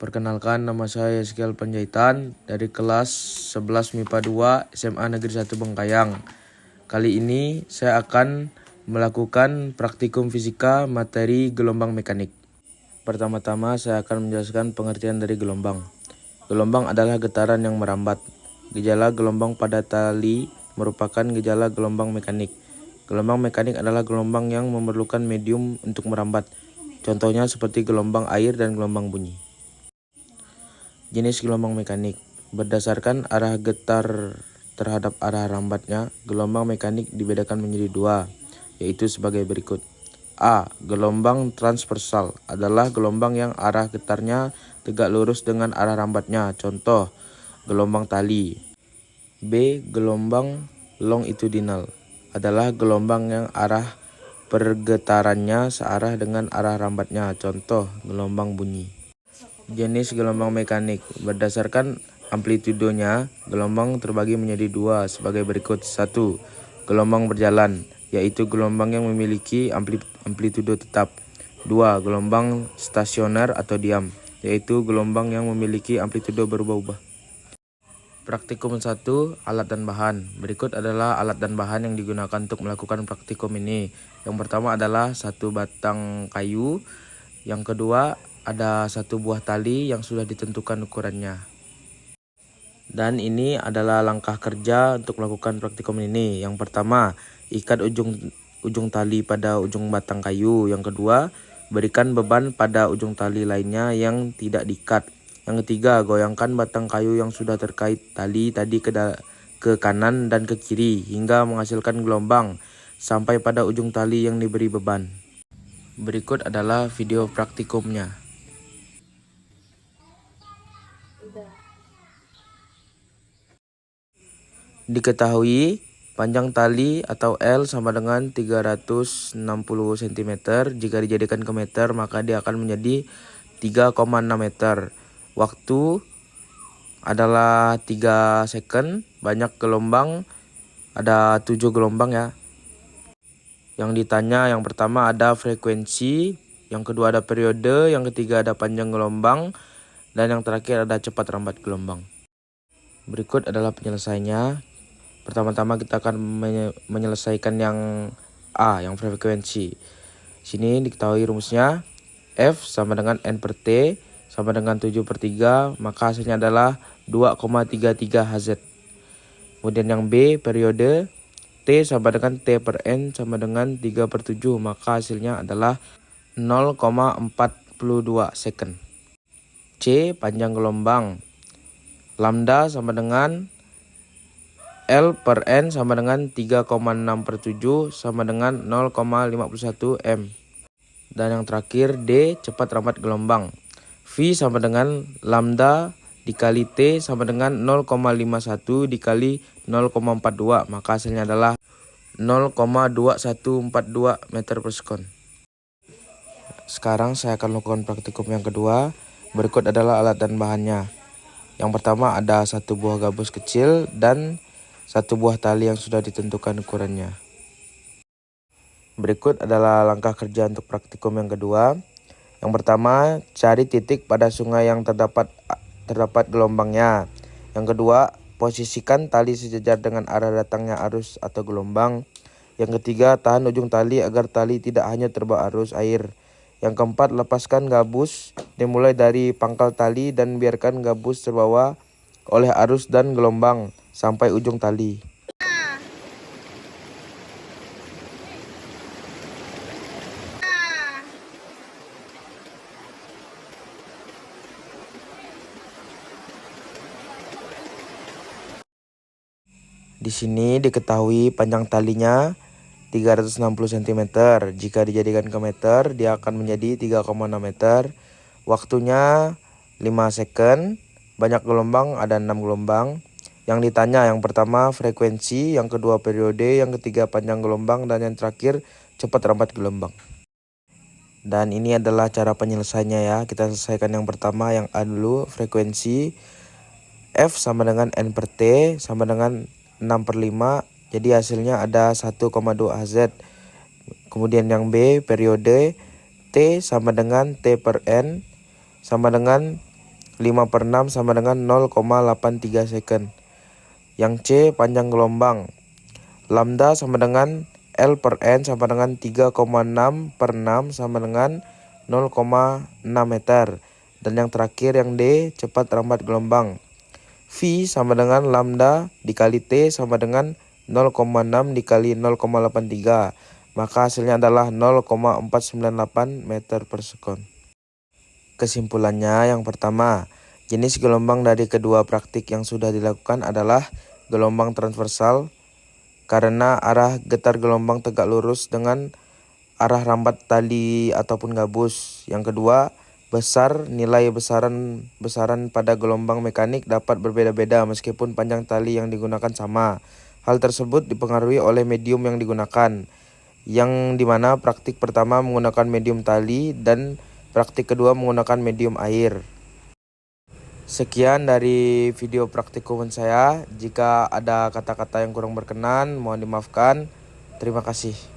Perkenalkan, nama saya Yeskel Panjaitan dari kelas 11 MIPA 2 SMA Negeri 1 Bengkayang. Kali ini saya akan melakukan praktikum fisika materi gelombang mekanik. Pertama-tama saya akan menjelaskan pengertian dari gelombang. Gelombang adalah getaran yang merambat. Gejala gelombang pada tali merupakan gejala gelombang mekanik. Gelombang mekanik adalah gelombang yang memerlukan medium untuk merambat. Contohnya seperti gelombang air dan gelombang bunyi. Jenis gelombang mekanik. Berdasarkan arah getar terhadap arah rambatnya, gelombang mekanik dibedakan menjadi dua, yaitu sebagai berikut. A. Gelombang transversal adalah gelombang yang arah getarnya tegak lurus dengan arah rambatnya. Contoh, gelombang tali. B. Gelombang longitudinal adalah gelombang yang arah pergetarannya searah dengan arah rambatnya. Contoh, gelombang bunyi. Jenis gelombang mekanik. Berdasarkan amplitudonya, gelombang terbagi menjadi dua sebagai berikut. 1. Gelombang berjalan, yaitu gelombang yang memiliki amplitudo tetap. 2. Gelombang stasioner atau diam, yaitu gelombang yang memiliki amplitudo berubah-ubah. Praktikum 1. Alat dan bahan. Berikut adalah alat dan bahan yang digunakan untuk melakukan praktikum ini. Yang pertama adalah satu batang kayu. Yang kedua, ada satu buah tali yang sudah ditentukan ukurannya. Dan ini adalah langkah kerja untuk melakukan praktikum ini. Yang pertama, ikat ujung tali pada ujung batang kayu. Yang kedua, berikan beban pada ujung tali lainnya yang tidak diikat. Yang ketiga, goyangkan batang kayu yang sudah terkait tali tadi ke kanan dan ke kiri hingga menghasilkan gelombang sampai pada ujung tali yang diberi beban. Berikut adalah video praktikumnya. Diketahui panjang tali atau L sama dengan 360 cm. Jika dijadikan ke meter, maka dia akan menjadi 3,6 meter. Waktu adalah 3 second. Banyak gelombang, ada 7 gelombang ya. Yang ditanya yang pertama ada frekuensi, yang kedua ada periode, yang ketiga ada panjang gelombang, dan yang terakhir ada cepat rambat gelombang. Berikut adalah penyelesaiannya. Pertama-tama kita akan menyelesaikan yang A, yang frekuensi. Sini diketahui rumusnya. F sama dengan N per T sama dengan 7/3, maka hasilnya adalah 2,33 Hz. Kemudian yang B, periode. T sama dengan T per N sama dengan 3/7, maka hasilnya adalah 0,42 second. C, panjang gelombang. Lambda sama dengan L per N sama dengan 3,6/7 sama dengan 0,51 M. Dan yang terakhir D, cepat rambat gelombang. V sama dengan lambda dikali T sama dengan 0,51 dikali 0,42. Maka hasilnya adalah 0,2142 meter per sekon. Sekarang saya akan lakukan praktikum yang kedua. Berikut adalah alat dan bahannya. Yang pertama ada satu buah gabus kecil dan satu buah tali yang sudah ditentukan ukurannya. Berikut adalah langkah kerja untuk praktikum yang kedua. Yang pertama, cari titik pada sungai yang terdapat gelombangnya. Yang kedua, posisikan tali sejajar dengan arah datangnya arus atau gelombang. Yang ketiga, tahan ujung tali agar tali tidak hanya terbawa arus air. Yang keempat, lepaskan gabus dimulai dari pangkal tali dan biarkan gabus terbawa oleh arus dan gelombang sampai ujung tali. Di sini diketahui panjang talinya 360 cm. Jika dijadikan ke meter, dia akan menjadi 3,6 meter. Waktunya 5 second. Banyak gelombang, ada 6 gelombang. Yang ditanya yang pertama frekuensi, yang kedua periode, yang ketiga panjang gelombang, dan yang terakhir cepat rambat gelombang. Dan ini adalah cara penyelesaiannya ya. Kita selesaikan yang pertama, yang A dulu, frekuensi. F sama dengan N per T sama dengan 6/5. Jadi hasilnya ada 1,2 Hz. Kemudian yang B, periode. T sama dengan T per N sama dengan 5/6 sama dengan 0,83 second. Yang C, panjang gelombang. Lambda sama dengan L per N sama dengan 3,6/6 sama dengan 0,6 meter. Dan yang terakhir yang D, cepat rambat gelombang. V sama dengan lambda dikali T sama dengan 0,6 dikali 0,83. Maka hasilnya adalah 0,498 meter per sekon. Kesimpulannya yang pertama, jenis gelombang dari kedua praktik yang sudah dilakukan adalah gelombang transversal karena arah getar gelombang tegak lurus dengan arah rambat tali ataupun gabus. Yang kedua, nilai besaran pada gelombang mekanik dapat berbeda-beda meskipun panjang tali yang digunakan sama. Hal tersebut dipengaruhi oleh medium yang digunakan, yang dimana praktik pertama menggunakan medium tali dan praktik kedua menggunakan medium air. Sekian dari video praktikum saya. Jika ada kata-kata yang kurang berkenan, mohon dimaafkan. Terima kasih.